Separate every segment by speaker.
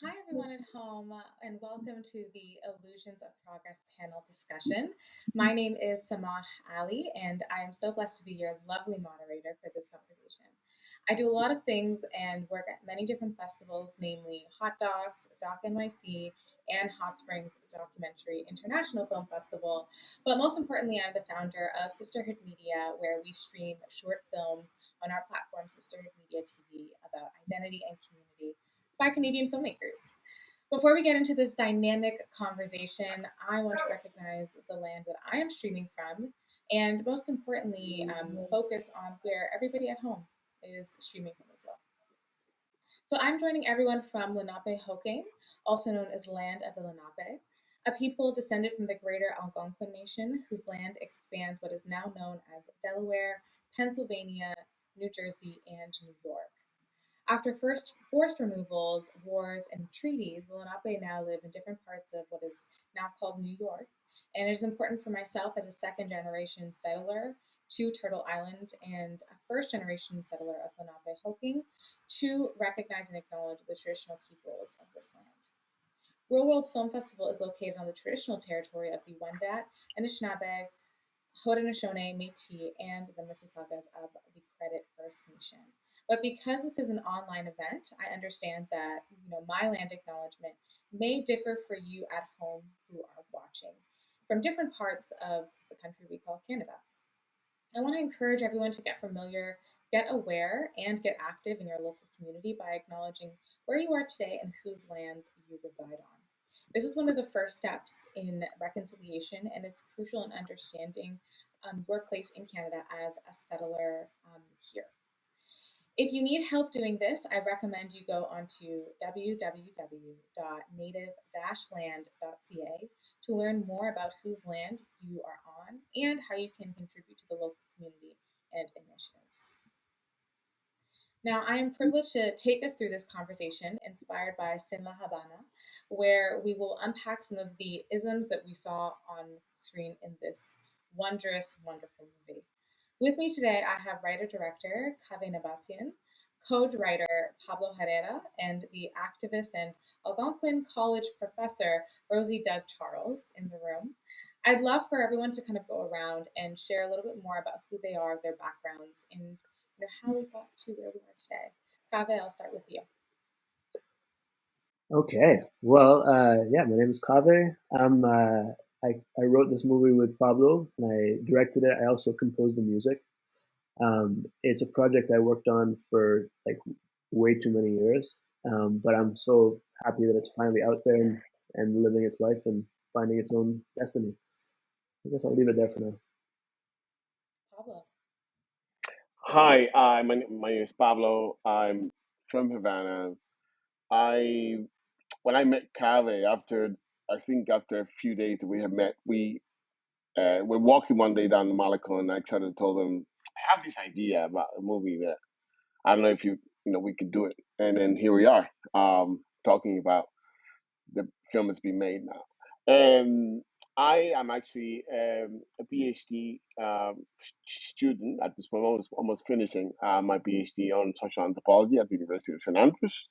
Speaker 1: Hi, everyone at home, and welcome to the Illusions of Progress panel discussion. My name is Samah Ali, and I am so blessed to be your lovely moderator for this conversation. I do a lot of things and work at many different festivals, namely Hot Docs, Doc NYC, and Hot Springs Documentary International Film Festival. But most importantly, I'm the founder of Sisterhood Media, where we stream short films on our platform, Sisterhood Media TV, about identity and community by Canadian filmmakers. Before we get into this dynamic conversation, I want to recognize the land that I am streaming from, and most importantly, focus on where everybody at home is streaming from as well. So I'm joining everyone from Lenape Hoking, also known as Land of the Lenape, a people descended from the greater Algonquin Nation, whose land expands what is now known as Delaware, Pennsylvania, New Jersey, and New York. After first forced removals, wars, and treaties, the Lenape now live in different parts of what is now called New York. And it is important for myself as a second generation settler to Turtle Island and a first generation settler of Lenape Hoking to recognize and acknowledge the traditional peoples of this land. Real World Film Festival is located on the traditional territory of the Wendat, Anishinaabe, Haudenosaunee, Métis, and the Mississaugas of the Credit First Nation. But because this is an online event, I understand that my land acknowledgement may differ for you at home who are watching from different parts of the country we call Canada. I want to encourage everyone to get familiar, get aware, and get active in your local community by acknowledging where you are today and whose land you reside on. This is one of the first steps in reconciliation, and it's crucial in understanding your place in Canada as a settler here. If you need help doing this, I recommend you go onto www.native-land.ca to learn more about whose land you are on and how you can contribute to the local community and initiatives. Now, I am privileged to take us through this conversation inspired by Sin La Habana, where we will unpack some of the isms that we saw on screen in this wondrous, wonderful movie. With me today, I have writer-director Kaveh Nabatian, co-writer Pablo Herrera, and the activist and Algonquin College professor Rosie Doug Charles in the room. I'd love for everyone to kind of go around and share a little bit more about who they are, their backgrounds, and how we got to where we are today. Kaveh, I'll start with you.
Speaker 2: Okay. Well, yeah, my name is Kaveh. I wrote this movie with Pablo and I directed it. I also composed the music. It's a project I worked on for like way too many years. But I'm so happy that it's finally out there and living its life and finding its own destiny. I guess I'll leave it there for now.
Speaker 1: Pablo.
Speaker 3: Hi, my name is Pablo. I'm from Havana. I When I met Kaveh after a few days that we had met, we're walking one day down the Malecon, and I kind of told him I have this idea about a movie that I don't know if we could do it, and then here we are, talking about the film that's being made now. And I am actually a PhD student at this moment, almost finishing my PhD on social anthropology at the University of St. Andrews.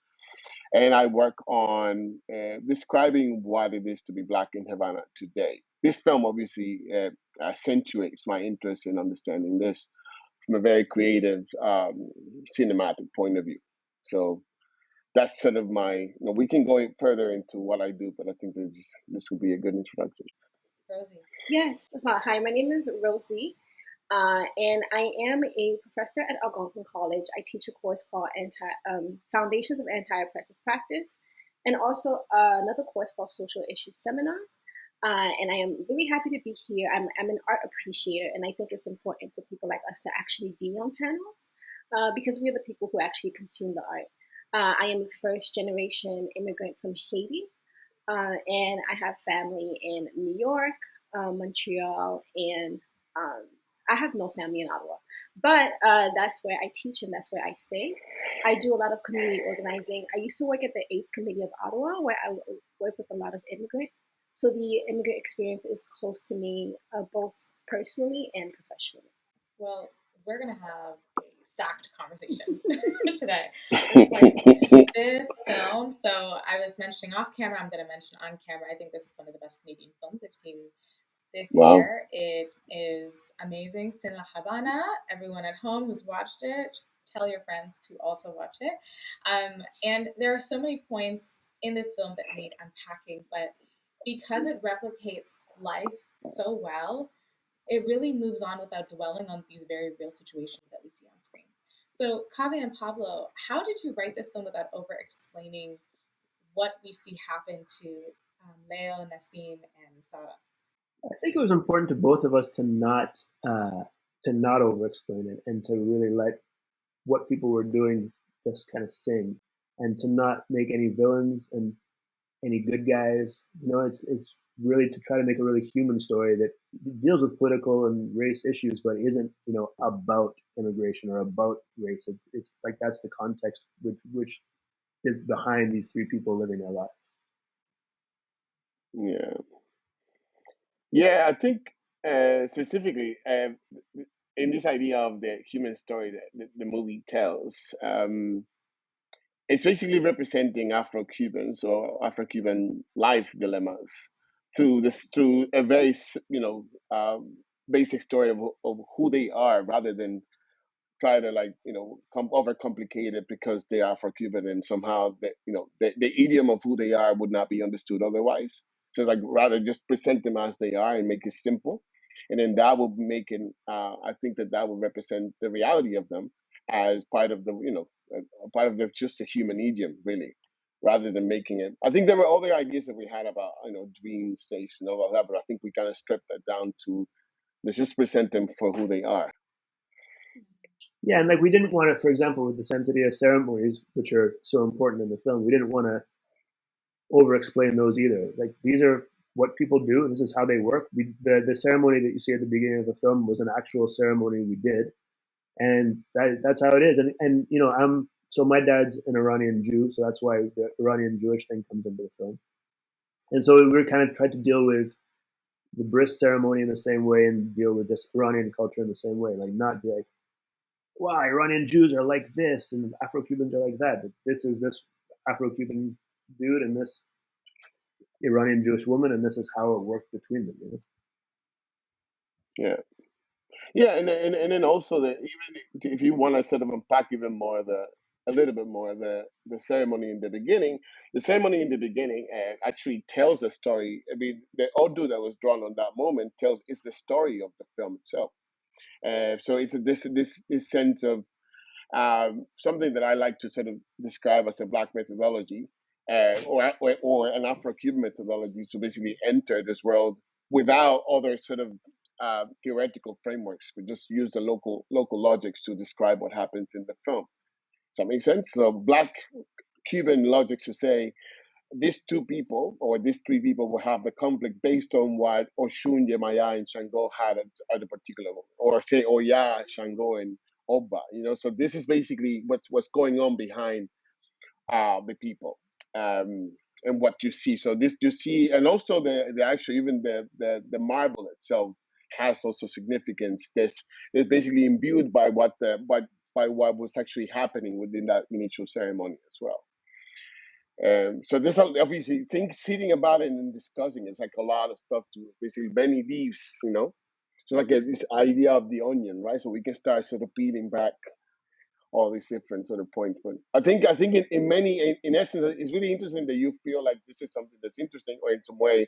Speaker 3: And I work on describing what it is to be Black in Havana today. This film obviously accentuates my interest in understanding this from a very creative, cinematic point of view. So that's sort of we can go further into what I do, but I think this would be a good introduction.
Speaker 1: Rosie.
Speaker 4: Yes. Hi, my name is Rosie, and I am a professor at Algonquin College. I teach a course called Foundations of Anti-Oppressive Practice, and also another course called Social Issues Seminar. And I am really happy to be here. I'm an art appreciator, and I think it's important for people like us to actually be on panels because we're the people who actually consume the art. I am a first generation immigrant from Haiti, and I have family in New York, Montreal, and I have no family in Ottawa. But that's where I teach and that's where I stay. I do a lot of community organizing. I used to work at the AIDS Committee of Ottawa, where I work with a lot of immigrants. So the immigrant experience is close to me, both personally and professionally.
Speaker 1: Well, we're going to have a stacked conversation today. It's like this film. So I was mentioning off camera. I'm going to mention on camera. I think this is one of the best Canadian films I've seen this
Speaker 3: Wow.
Speaker 1: year. It is amazing. Sin La Habana. Everyone at home who's watched it, tell your friends to also watch it. And there are so many points in this film that need unpacking, but because it replicates life so well, it really moves on without dwelling on these very real situations that we see on screen. So, Kaveh and Pablo, how did you write this film without over explaining what we see happen to Leo, Nassim, and Sarah?
Speaker 2: I think it was important to both of us to not over explain it and to really let what people were doing just kind of sing, and to not make any villains and any good guys. It's really to try to make a really human story that deals with political and race issues, but isn't about immigration or about race. It's like that's the context which is behind these three people living their lives.
Speaker 3: Yeah. Yeah, I think specifically in this idea of the human story that the movie tells, it's basically representing Afro-Cubans or Afro-Cuban life dilemmas through a very basic story of who they are, rather than try to overcomplicate it because they are Afro-Cuban, and somehow the idiom of who they are would not be understood otherwise. So like rather just present them as they are and make it simple, and then that will make it. I think that will represent the reality of them as part of the a part of the just a human idiom, really, rather than making it. I think there were other ideas that we had about dreams, states, and all of that, but I think we kind of stripped that down to let's just present them for who they are.
Speaker 2: Yeah, and like we didn't want to, for example, with the Santeria ceremonies, which are so important in the film, we didn't want to over-explain those either. Like these are what people do, and this is how they work. The ceremony that you see at the beginning of the film was an actual ceremony we did, and that's how it is. And I'm so my dad's an Iranian Jew, so that's why the Iranian Jewish thing comes into the film. And so we kind of tried to deal with the bris ceremony in the same way and deal with this Iranian culture in the same way, like not be like, wow, Iranian Jews are like this and Afro Cubans are like that. But this is this Afro Cuban dude and this Iranian Jewish woman, and this is how it worked between them.
Speaker 3: Yeah. Yeah, and then also that even if you want to sort of unpack even more a little bit more the ceremony in the beginning, actually tells a story. I mean, the Odu that was drawn on that moment tells is the story of the film itself. So it's this sense of something that I like to sort of describe as a Black methodology, or an Afro-Cuban methodology to basically enter this world without other sort of theoretical frameworks. We just use the local logics to describe what happens in the film. Does that make sense? So Black Cuban logics to say these two people or these three people will have the conflict based on what Oshun, Yemaya, and Shango had at a particular moment, or say Oya, Shango, and Oba. So this is basically what's going on behind the people, and what you see. So this you see, and also the actual even the marble itself has also significance. This is basically imbued by by what was actually happening within that initial ceremony as well. So this obviously think sitting about it and discussing it's like a lot of stuff to basically many leaves, so like this idea of the onion, right? So we can start sort of peeling back all these different sort of points. But I think in essence, it's really interesting that you feel like this is something that's interesting, or in some way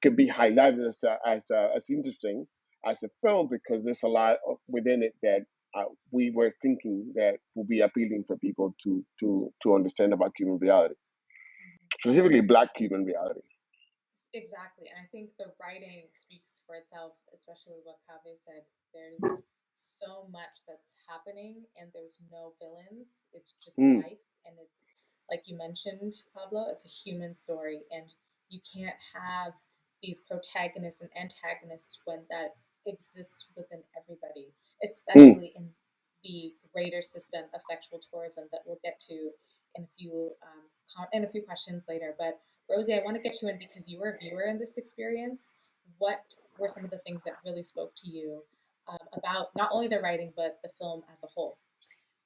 Speaker 3: could be highlighted as interesting as a film, because there's a lot within it that we were thinking that would be appealing for people to understand about Cuban reality, specifically Black Cuban reality.
Speaker 1: Exactly. And I think the writing speaks for itself, especially what Kaveh said. There's so much that's happening and there's no villains. It's just
Speaker 3: Mm,
Speaker 1: life. And it's, like you mentioned, Pablo, it's a human story. And you can't have these protagonists and antagonists when that exists within everybody,
Speaker 3: mm,
Speaker 1: especially in the greater system of sexual tourism that we'll get to in a few questions later. But Rosie, I want to get you in because you were a viewer in this experience. What were some of the things that really spoke to you about not only the writing but the film as a whole?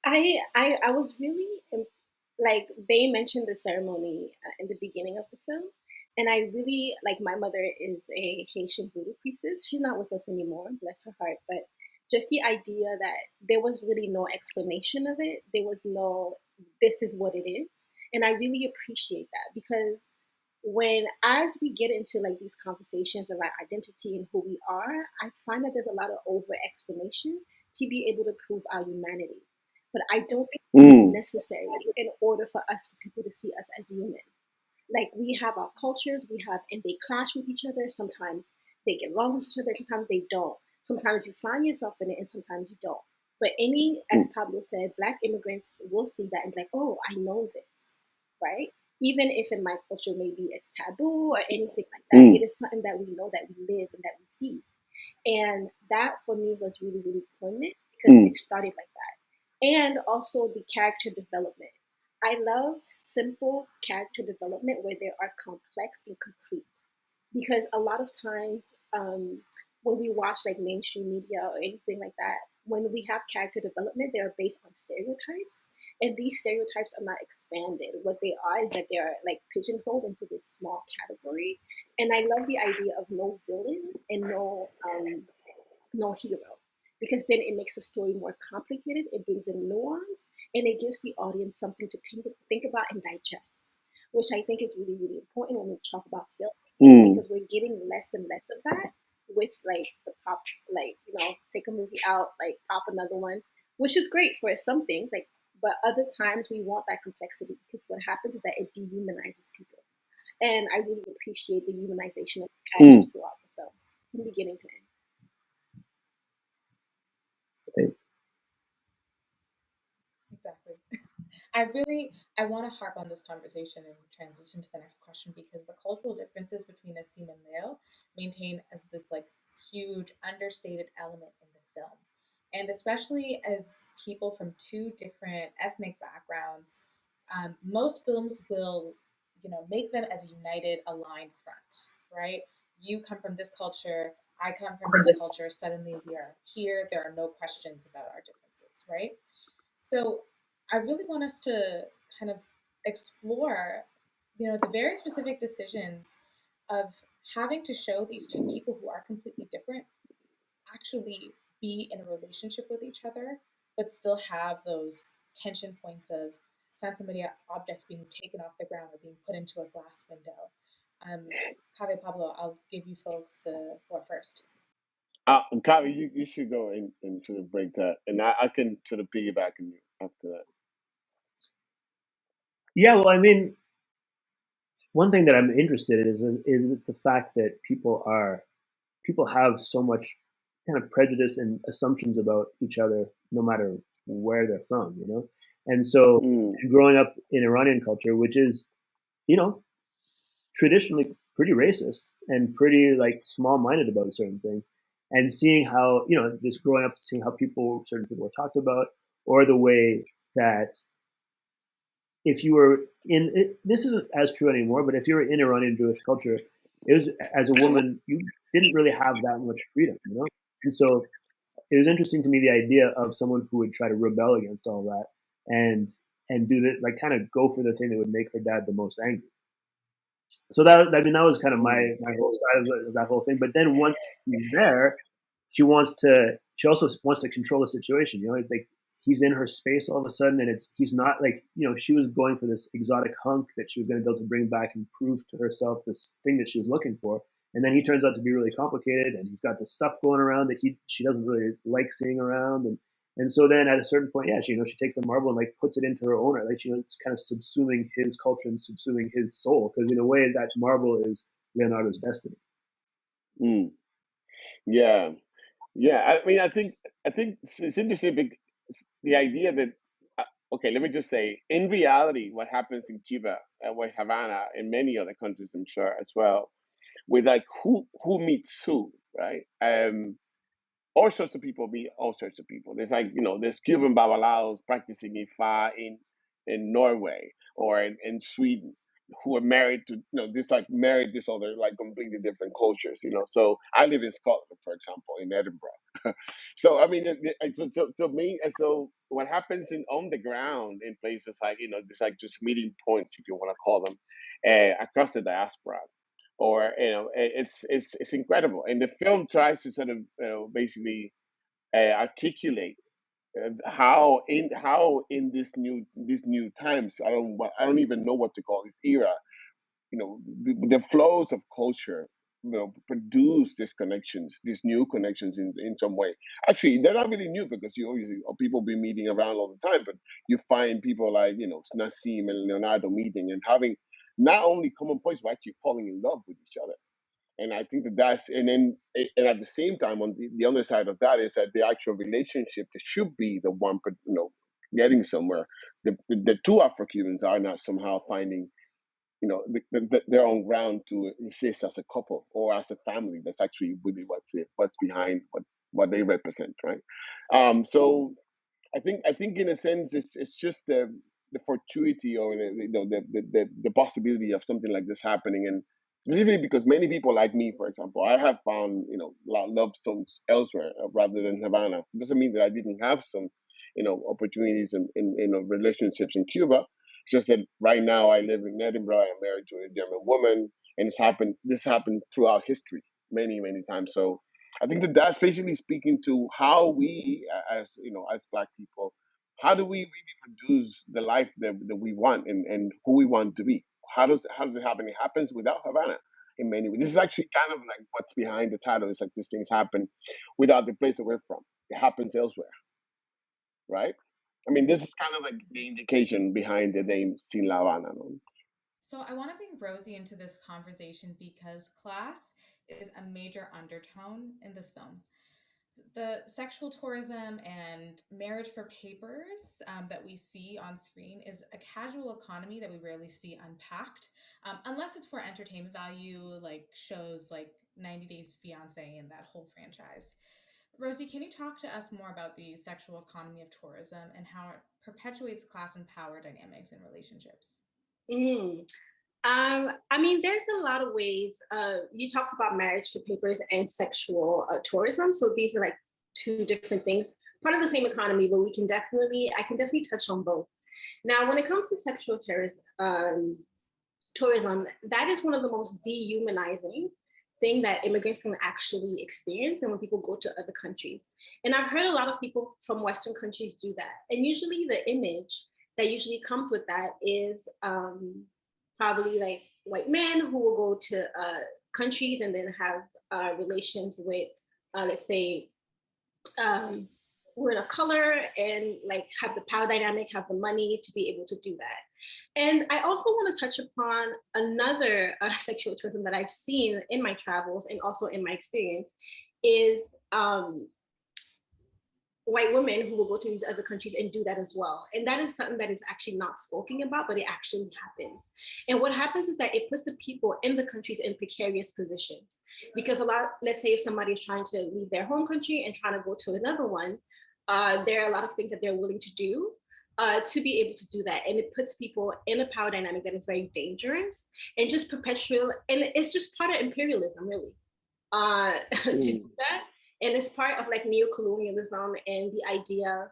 Speaker 4: I was really like they mentioned the ceremony in the beginning of the film, and I really like my mother is a Haitian voodoo priestess. She's not with us anymore, bless her heart. But just the idea that there was really no explanation of it, there was no this is what it is, and I really appreciate that because when as we get into like these conversations about identity and who we are, I find that there's a lot of over explanation to be able to prove our humanity. But I don't think it's
Speaker 3: Mm,
Speaker 4: necessary in order for us for people to see us as human. Like we have our cultures, we have and they clash with each other. Sometimes they get along with each other, sometimes they don't. Sometimes you find yourself in it and sometimes you don't. But any, as
Speaker 3: mm,
Speaker 4: Pablo said, black immigrants will see that and be like, oh, I know this, right? Even if in my culture maybe it's taboo or anything like that,
Speaker 3: mm,
Speaker 4: it is something that we know that we live and that we see. And that for me was really, really poignant because
Speaker 3: mm,
Speaker 4: it started like that. And also the character development. I love simple character development where they are complex and complete. Because a lot of times when we watch like mainstream media or anything like that, when we have character development, they are based on stereotypes. And these stereotypes are not expanded. What they are is that they are like pigeonholed into this small category. And I love the idea of no villain and no hero because then it makes the story more complicated. It brings in nuance and it gives the audience something to think about and digest, which I think is really, really important when we talk about filmmaking
Speaker 3: mm.
Speaker 4: because we're getting less and less of that with like the pop, like, take a movie out, like pop another one, which is great for some things, like, but other times we want that complexity because what happens is that it dehumanizes people. And I really appreciate the humanization of the characters
Speaker 3: Mm.
Speaker 4: throughout the film, from beginning to end.
Speaker 1: Exactly. I want to harp on this conversation and transition to the next question because the cultural differences between Asim and Leo maintain as this like huge understated element in the film. And especially as people from two different ethnic backgrounds, most films will, make them as a united, aligned front, right? You come from this culture, I come from this culture, suddenly we are here, there are no questions about our differences, right? So I really want us to kind of explore, the very specific decisions of having to show these two people who are completely different actually be in a relationship with each other, but still have those tension points of sensimedia objects being taken off the ground or being put into a glass window. Um, Kaveh Pablo, I'll give you folks the floor first.
Speaker 3: Kyle, you should go and sort of break that, and I can sort of piggyback on you after that.
Speaker 2: Yeah, well, I mean, one thing that I'm interested in is the fact that people have so much kind of prejudice and assumptions about each other, no matter where they're from, you know. And so,
Speaker 3: Mm,
Speaker 2: growing up in Iranian culture, which is, you know, traditionally pretty racist and pretty like small-minded about certain things, and seeing how, just growing up, seeing how certain people were talked about, or the way that if you were in it, this isn't as true anymore, but if you were in Iranian Jewish culture, it was as a woman you didn't really have that much freedom, you know. And so it was interesting to me the idea of someone who would try to rebel against all that and do that, like kind of go for the thing that would make her dad the most angry. So that, I mean, that was kind of
Speaker 3: mm,
Speaker 2: my whole side of that whole thing. But then once he's there, she also wants to control the situation. You know, like he's in her space all of a sudden, and he's not like, she was going for this exotic hunk that she was going to be able to bring back and prove to herself this thing that she was looking for. And then he turns out to be really complicated, and he's got this stuff going around that she doesn't really like seeing around, and so then at a certain point, yeah, she takes the marble and like puts it into her own. Like it's kind of subsuming his culture and subsuming his soul, because in a way that marble is Leonardo's destiny.
Speaker 3: mm. Yeah, yeah. I mean, I think it's interesting because the idea that okay, let me just say, in reality, what happens in Cuba, or Havana, in many other countries, I'm sure as well, with like who meets who, right? All sorts of people meet all sorts of people. There's like there's Cuban babalaos practicing Ifa in Norway or in Sweden. who are married to, this like married this other like completely different cultures. So I live in Scotland, for example, in Edinburgh. So I mean, so me, and so what happens on the ground in places like, just like just meeting points, if you want to call them, across the diaspora, or it's incredible, and the film tries to sort of basically articulate how in these new times, I don't even know what to call this era, the flows of culture, produce these connections, these new connections in some way. Actually, they're not really new, because you obviously people be meeting around all the time, but you find people like, Nassim and Leonardo meeting and having not only common points, but actually falling in love with each other. And I think that's, and then, and at the same time, on the other side of that is that the actual relationship that should be the one, getting somewhere. The two Afro-Cubans are not somehow finding, their own ground to exist as a couple or as a family. That's actually really what's behind what they represent, right? So I think in a sense it's just the fortuity, or the possibility of something like this happening, and specifically because many people like me, for example, I have found love songs elsewhere, rather than Havana. It doesn't mean that I didn't have some opportunities in relationships in Cuba. It's just that right now I live in Edinburgh. I'm married to a German woman, and this happened throughout history many times. So I think that that's basically speaking to how we, as Black people, how do we really produce the life that we want, and who we want to be? How does it happen? It happens without Havana in many ways. This is actually kind of like what's behind the title. It's like these things happen without the place that we're from. It happens elsewhere, right? I mean, this is kind of like the indication behind the name Sin La Habana. No?
Speaker 1: So I want to bring Rosie into this conversation because class is a major undertone in this film. The sexual tourism and marriage for papers that we see on screen is a casual economy that we rarely see unpacked, unless it's for entertainment value, like shows like 90 Days Fiance and that whole franchise. Rosie, can you talk to us more about the sexual economy of tourism and how it perpetuates class and power dynamics in relationships?
Speaker 4: Mm. I mean, there's a lot of ways. You talked about marriage for papers and sexual tourism. So these are like two different things, part of the same economy, but I can definitely touch on both. Now, when it comes to sexual tourism, that is one of the most dehumanizing thing that immigrants can actually experience, and when people go to other countries. And I've heard a lot of people from Western countries do that. And usually the image that usually comes with that is probably like white men who will go to countries and then have relations with, let's say, women of color, and like have the power dynamic, have the money to be able to do that. And I also want to touch upon another sexual tourism that I've seen in my travels and also in my experience is white women who will go to these other countries and do that as well. And that is something that is actually not spoken about, but it actually happens. And what happens is that it puts the people in the countries in precarious positions. Because let's say if somebody is trying to leave their home country and trying to go to another one, there are a lot of things that they're willing to do to be able to do that. And it puts people in a power dynamic that is very dangerous and just perpetual. And it's just part of imperialism, really, to do that. And it's part of like neocolonialism and the idea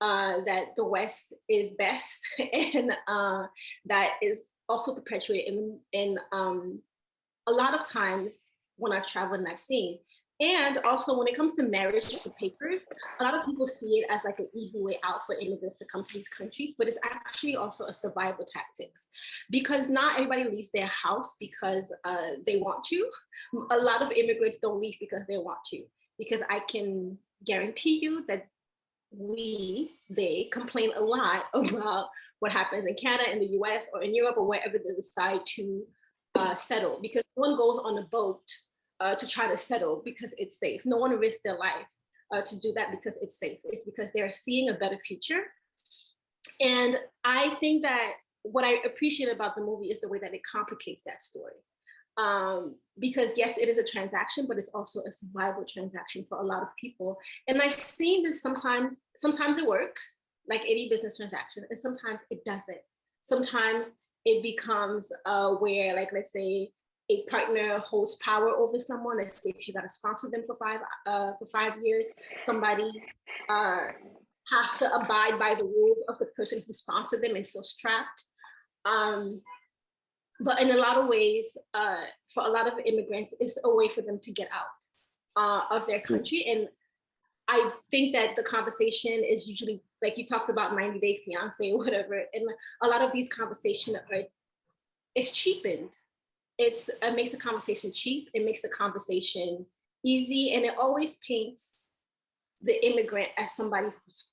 Speaker 4: that the West is best, and that is also perpetuated in a lot of times when I've traveled and I've seen. And also when it comes to marriage for papers, a lot of people see it as like an easy way out for immigrants to come to these countries, but it's actually also a survival tactics, because not everybody leaves their house because they want to. A lot of immigrants don't leave because they want to, because I can guarantee you that they complain a lot about what happens in Canada, in the US, or in Europe, or wherever they decide to settle, because no one goes on a boat to try to settle because it's safe. No one risks their life to do that because it's safe. It's because they're seeing a better future. And I think that what I appreciate about the movie is the way that it complicates that story. Because yes, it is a transaction, but it's also a survival transaction for a lot of people. And I've seen this sometimes it works, like any business transaction, and sometimes it doesn't. Sometimes it becomes where, like, let's say a partner holds power over someone. Let's say if you got to sponsor them for 5 years, somebody has to abide by the rules of the person who sponsored them and feels trapped. But in a lot of ways, for a lot of immigrants, it's a way for them to get out of their country. And I think that the conversation is usually, like you talked about 90 Day Fiance or whatever, and a lot of these conversations it's cheapened. It makes the conversation cheap, it makes the conversation easy, and it always paints the immigrant as somebody who's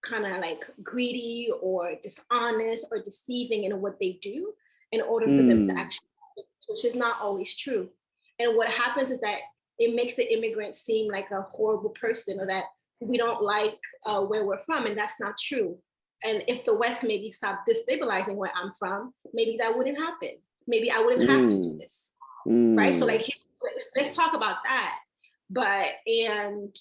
Speaker 4: kind of like greedy or dishonest or deceiving in what they do in order for them to actually, which is not always true. And what happens is that it makes the immigrant seem like a horrible person, or that we don't like where we're from, and that's not true. And if the West maybe stopped destabilizing where I'm from, maybe that wouldn't happen. Maybe I wouldn't have to do this, right? So like, let's talk about that. And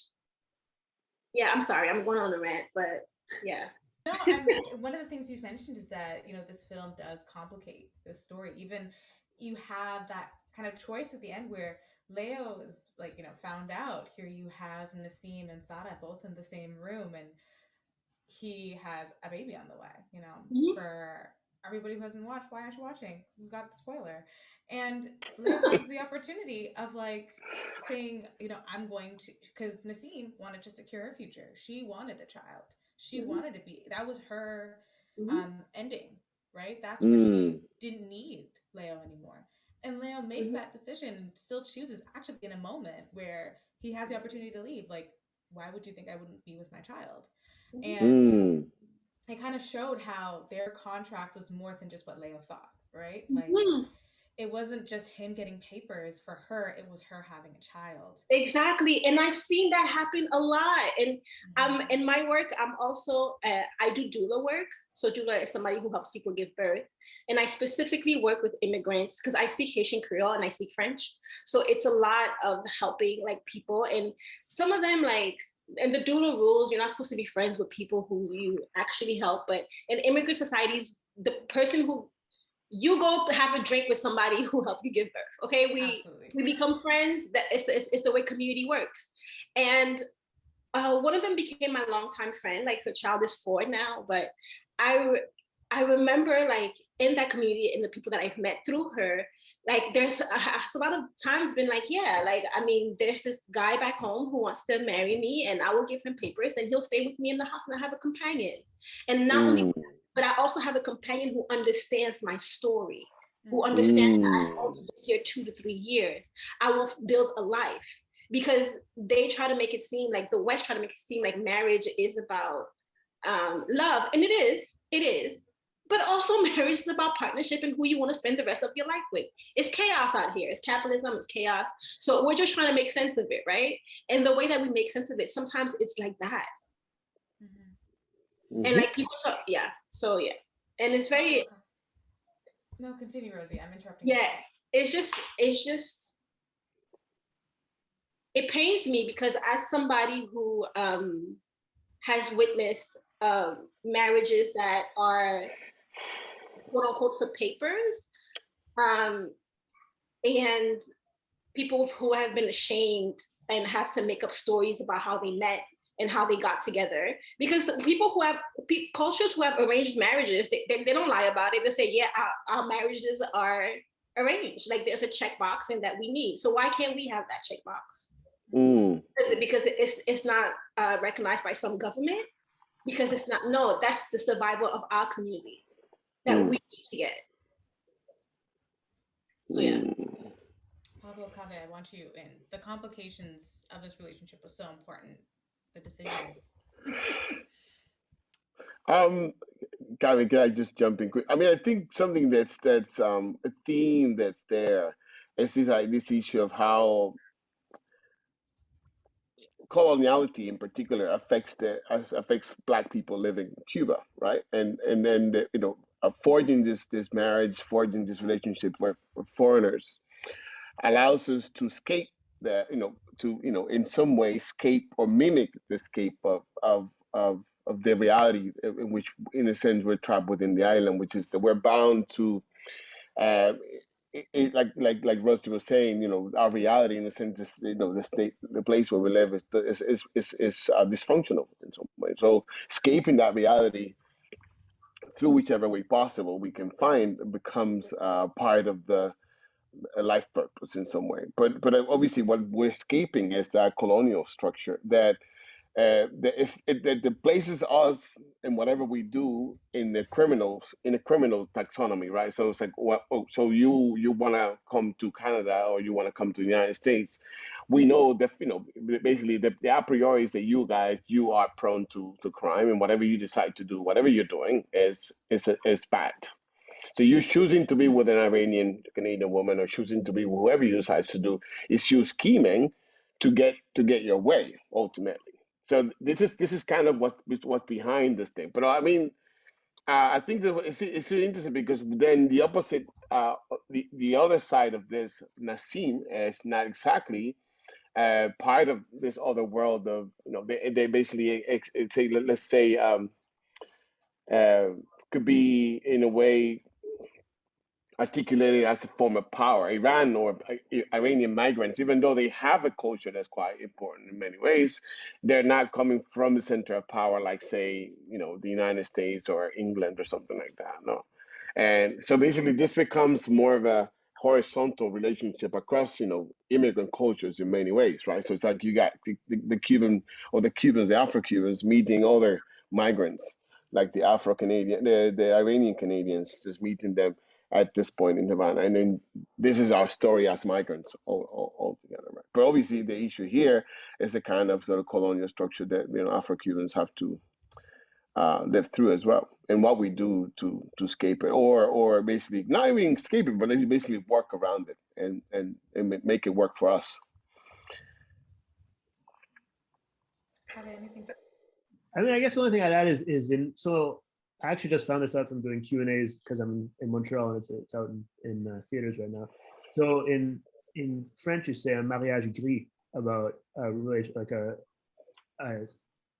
Speaker 4: yeah, I'm sorry, I'm going on a rant, but yeah.
Speaker 1: No, and one of the things you mentioned is that, this film does complicate the story. Even you have that kind of choice at the end where Leo is like, found out. Here you have Nassim and Sada both in the same room, and he has a baby on the way, for everybody who hasn't watched, why aren't you watching? You got the spoiler. And Leo has the opportunity of like saying, I'm going to, because Nassim wanted to secure a future. She wanted a child. She wanted to be, that was her ending, right? That's where she didn't need Leo anymore. And Leo makes that decision and still chooses, actually in a moment where he has the opportunity to leave. Like, why would you think I wouldn't be with my child? And it kind of showed how their contract was more than just what Leo thought, right? Like, it wasn't just him getting papers for her, it was her having a child.
Speaker 4: Exactly. And I've seen that happen a lot. And in my work, I'm also, I do doula work. So doula is somebody who helps people give birth. And I specifically work with immigrants because I speak Haitian Creole and I speak French. So it's a lot of helping like people. And some of them like, and the doula rules, you're not supposed to be friends with people who you actually help. But in immigrant societies, the person who you go to have a drink with somebody who helped you give birth. Okay, we become friends. That it's the way community works. And one of them became my longtime friend. Like her child is 4 now, but I remember like in that community and the people that I've met through her, like there's a lot of times been like, yeah, like, I mean, there's this guy back home who wants to marry me and I will give him papers and he'll stay with me in the house and I have a companion. And not only, but I also have a companion who understands my story, who understands that I've only been here 2 to 3 years. I will build a life, because they try to make it seem like the West try to make it seem like marriage is about love. And it is. But also marriage is about partnership and who you want to spend the rest of your life with. It's chaos out here. It's capitalism, it's chaos. So we're just trying to make sense of it, right? And the way that we make sense of it, sometimes it's like that. And like people talk, yeah. So yeah. And it's very
Speaker 1: No, continue, Rosie. I'm interrupting.
Speaker 4: Yeah. It's just it pains me because as somebody who has witnessed marriages that are quote unquote for papers, and people who have been ashamed and have to make up stories about how they met and how they got together. Because people who have cultures who have arranged marriages, they don't lie about it. They say, yeah, our marriages are arranged. Like there's a checkbox and that we need. So why can't we have that checkbox? Because it's not recognized by some government? Because it's not, no, that's the survival of our communities that we need to get. So yeah.
Speaker 1: Pablo, Kaveh, I want you in. The complications of this relationship was so important. The decisions.
Speaker 3: Kaveh, can I just jump in quick? I mean, I think something that's a theme that's there is this issue of how coloniality in particular affects Black people living in Cuba, right? And then forging this marriage, forging this relationship with foreigners allows us to escape in some way escape or mimic the escape of the reality in which, in a sense, we're trapped within the island, which is that we're bound to Uh, like Rusty was saying, our reality in a sense is, the state, the place where we live is dysfunctional in some way. So escaping that reality through whichever way possible we can find becomes part of the a life purpose in some way. But obviously, what we're escaping is that colonial structure that that places us in whatever we do in the criminal taxonomy, right? So it's like, well, oh, so you want to come to Canada or you want to come to the United States? We know that basically the a priori is that you are prone to crime, and whatever you decide to do, whatever you're doing is bad. So you choosing to be with an Iranian Canadian woman or choosing to be with whoever you decide to do is you scheming to get your way ultimately. So this is kind of what's behind this thing. But I mean, I think that it's really interesting because then the opposite, the other side of this, Nassim, is not exactly part of this other world of they basically say, let's say, uh, could be in a way articulated as a form of power. Iran or Iranian migrants, even though they have a culture that's quite important in many ways, they're not coming from the center of power like, say, the United States or England or something like that. No. And so basically, this becomes more of a horizontal relationship across, immigrant cultures in many ways, right? So it's like you got the Cuban or the Cubans, the Afro Cubans meeting other migrants, like the Afro Canadian, the Iranian Canadians, just meeting them at this point in Havana. And then this is our story as migrants all together. Right? But obviously, the issue here is the kind of sort of colonial structure that Afro Cubans have to live through as well, and what we do to escape it, or basically not even escape it, but basically work around it and make it work for us.
Speaker 1: Kaveh, anything to
Speaker 2: I mean, I guess the only thing I'd add is in so I actually just found this out from doing Q&As because I'm in Montreal and it's out in theaters right now. So in French you say un mariage gris about a relation like a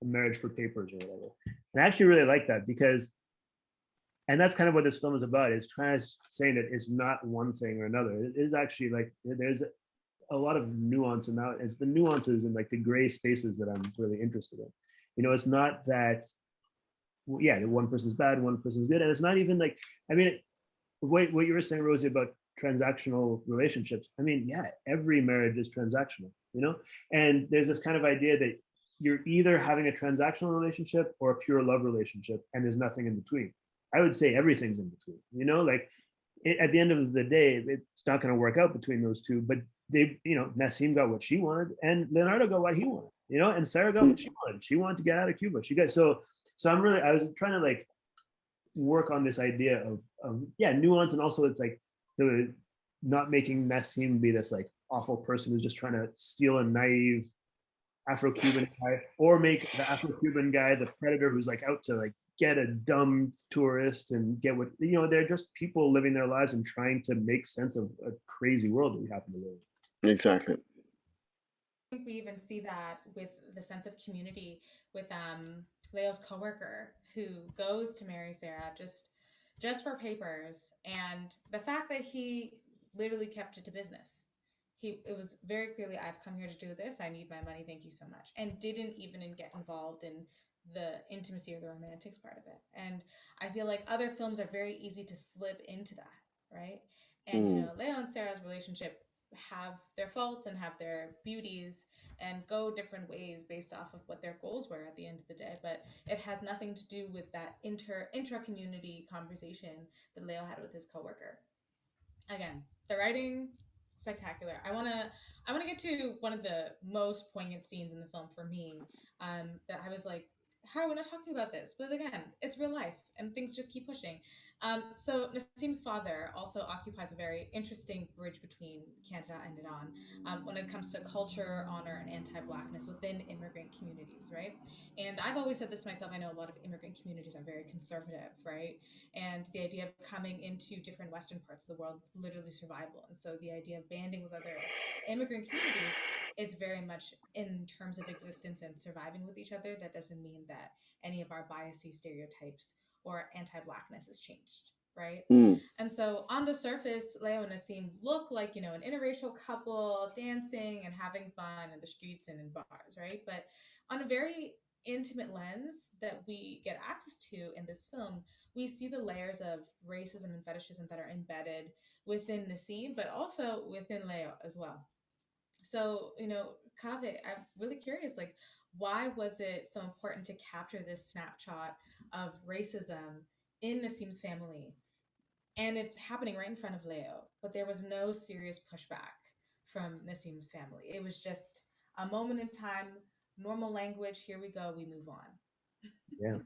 Speaker 2: marriage for papers or whatever. And I actually really like that because and that's kind of what this film is about. It's trying to saying that it's not one thing or another. It is actually like there's a lot of nuance and now it's the nuances and like the gray spaces that I'm really interested in. It's not that yeah, one person's bad, one person's good, and it's not even like I mean, what you were saying, Rosie, about transactional relationships. I mean, yeah, every marriage is transactional, and there's this kind of idea that you're either having a transactional relationship or a pure love relationship, and there's nothing in between. I would say everything's in between. Like at the end of the day, it's not going to work out between those two. But Nassim got what she wanted, and Leonardo got what he wanted. And Sarah got what she wanted. She wanted to get out of Cuba. She got so I was trying to like work on this idea of yeah, nuance, and also it's like the not making Nassim be this like awful person who's just trying to steal a naive Afro-Cuban guy, or make the Afro-Cuban guy the predator who's like out to like get a dumb tourist and get what they're just people living their lives and trying to make sense of a crazy world that we happen to live
Speaker 3: in. Exactly.
Speaker 1: I think we even see that with the sense of community with Leo's coworker who goes to marry Sarah just for papers, and the fact that he literally kept it to business. It was very clearly, I've come here to do this. I need my money. Thank you so much, and didn't even get involved in the intimacy or the romantics part of it. And I feel like other films are very easy to slip into that, right? And
Speaker 3: Mm.
Speaker 1: Leo and Sarah's relationship have their faults and have their beauties and go different ways based off of what their goals were at the end of the day, but it has nothing to do with that intra community conversation that Leo had with his coworker. Again, the writing spectacular. I want to get to one of the most poignant scenes in the film for me. That I was like, how are we not talking about this? But again, it's real life, and things just keep pushing. So Nassim's father also occupies a very interesting bridge between Canada and Iran when it comes to culture, honor, and anti-blackness within immigrant communities, right? And I've always said this myself. I know a lot of immigrant communities are very conservative, right? And the idea of coming into different Western parts of the world is literally survival. And so the idea of banding with other immigrant communities is very much in terms of existence and surviving with each other. That doesn't mean that any of our biases, stereotypes, or anti-blackness has changed. right?
Speaker 3: Mm.
Speaker 1: And so on the surface, Leo and Nassim look like, an interracial couple dancing and having fun in the streets and in bars, right? But on a very intimate lens that we get access to in this film, we see the layers of racism and fetishism that are embedded within Nassim, but also within Leo as well. So, Kaveh, I'm really curious, like, why was it so important to capture this snapshot of racism in Nassim's family? And it's happening right in front of Leo, but there was no serious pushback from Nassim's family. It was just a moment in time, normal language, here we go, we move on.
Speaker 2: Yeah.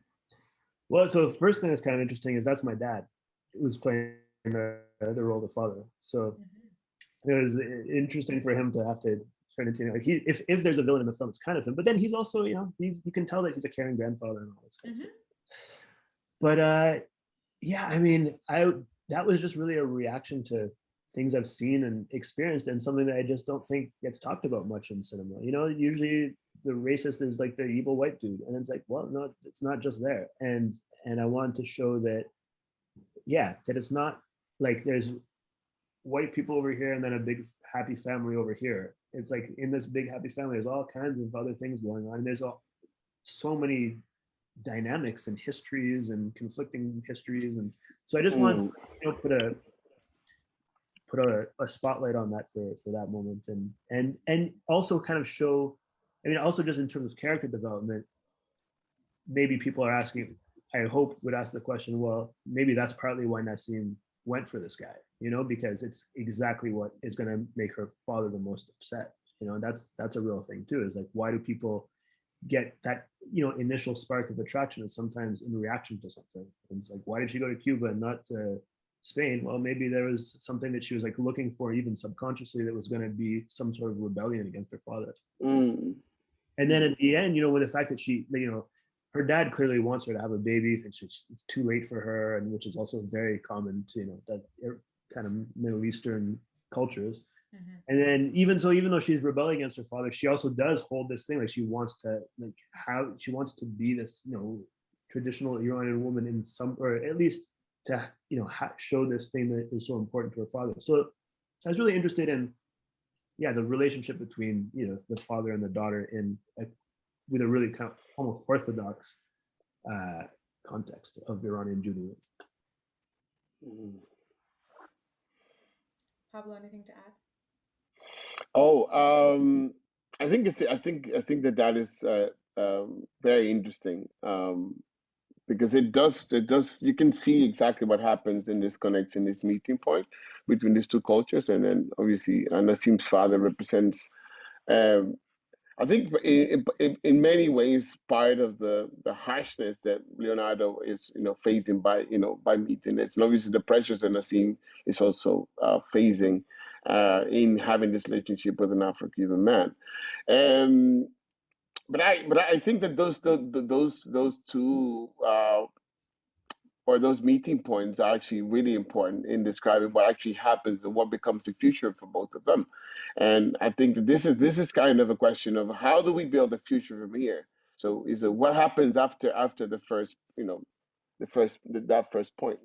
Speaker 2: Well, so the first thing that's kind of interesting is that's my dad who was playing the role of the father. So
Speaker 1: Mm-hmm.
Speaker 2: it was interesting for him to have to turn into, like, if there's a villain in the film, it's kind of him. But then he's also, you can tell that he's a caring grandfather and all this kind of
Speaker 1: Mm-hmm.
Speaker 2: stuff. But yeah, I mean, that was just really a reaction to things I've seen and experienced, and something that I just don't think gets talked about much in cinema. Usually the racist is like the evil white dude, and it's like, well, no, it's not just there. And I wanted to show that, yeah, that it's not like there's white people over here and then a big happy family over here. It's like in this big happy family, there's all kinds of other things going on. And there's so many dynamics and histories and conflicting histories. And so I just want
Speaker 3: Mm.
Speaker 2: to put a spotlight on that for that moment, and also kind of show, I mean, also just in terms of character development, maybe people are asking, I hope would ask the question, well, maybe that's partly why Nassim went for this guy, because it's exactly what is going to make her father the most upset. That's a real thing too, is like, why do people get that, initial spark of attraction is sometimes in reaction to something. And it's like, why did she go to Cuba and not to Spain? Well, maybe there was something that she was like looking for, even subconsciously, that was going to be some sort of rebellion against her father.
Speaker 3: Mm.
Speaker 2: And then at the end, with the fact that her dad clearly wants her to have a baby, thinks it's too late for her, and which is also very common to, that kind of Middle Eastern cultures.
Speaker 1: Mm-hmm.
Speaker 2: And then even though she's rebelling against her father, she also does hold this thing, like she wants to, she wants to be this, traditional Iranian woman in some, or at least to, show this thing that is so important to her father. So I was really interested in, yeah, the relationship between, the father and the daughter with a really kind of almost orthodox uh, context of Iranian Judaism.
Speaker 3: Mm.
Speaker 1: Pablo, anything to add?
Speaker 3: Oh, I think that is very interesting, because it does you can see exactly what happens in this connection, this meeting point between these two cultures, and then obviously Nassim's father represents, um, I think, in many ways, part of the harshness that Leonardo is, facing by meeting it. And obviously the pressures that Nassim is also facing in having this relationship with an Afro-Cuban man. Um, but I think that those two, or those meeting points, are actually really important in describing what actually happens and what becomes the future for both of them. And I think that this is kind of a question of how do we build a future from here. So is it what happens after the first, that first point?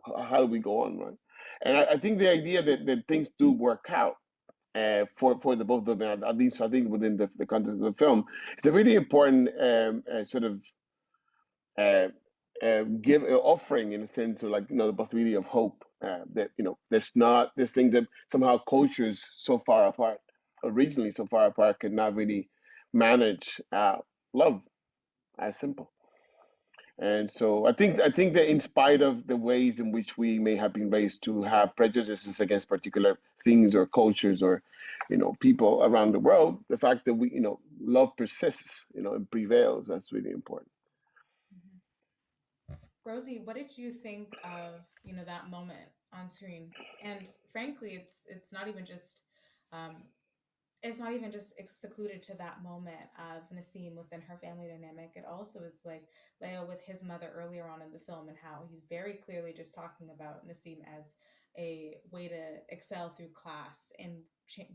Speaker 3: How do we go on, right? And I think the idea that things do work out, for the both of them, at least I think within the context of the film, it's a really important, sort of, uh, give offering, in a sense of, like, the possibility of hope, that, there's not this thing that somehow cultures so far apart, originally so far apart, could not really manage love as simple. And so I think that in spite of the ways in which we may have been raised to have prejudices against particular things or cultures, or people around the world, the fact that we, love persists, and prevails, that's really important.
Speaker 1: Mm-hmm. Rosie, what did you think of that moment on screen? And frankly, um, it's not even just secluded to that moment of Nassim within her family dynamic. It also is like Leo with his mother earlier on in the film, and how he's very clearly just talking about Nassim as a way to excel through class and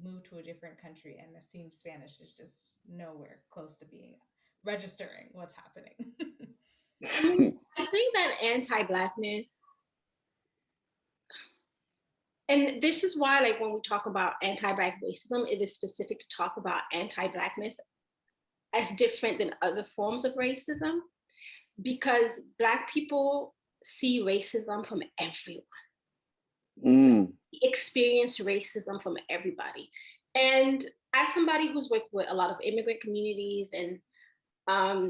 Speaker 1: move to a different country. And Nassim's Spanish is just nowhere close to being registering what's happening.
Speaker 4: I mean, I think that anti-blackness And this is why, like, when we talk about anti-Black racism, it is specific to talk about anti-Blackness as different than other forms of racism, because Black people see racism from everyone.
Speaker 3: Mm.
Speaker 4: Experience racism from everybody. And as somebody who's worked with a lot of immigrant communities, and I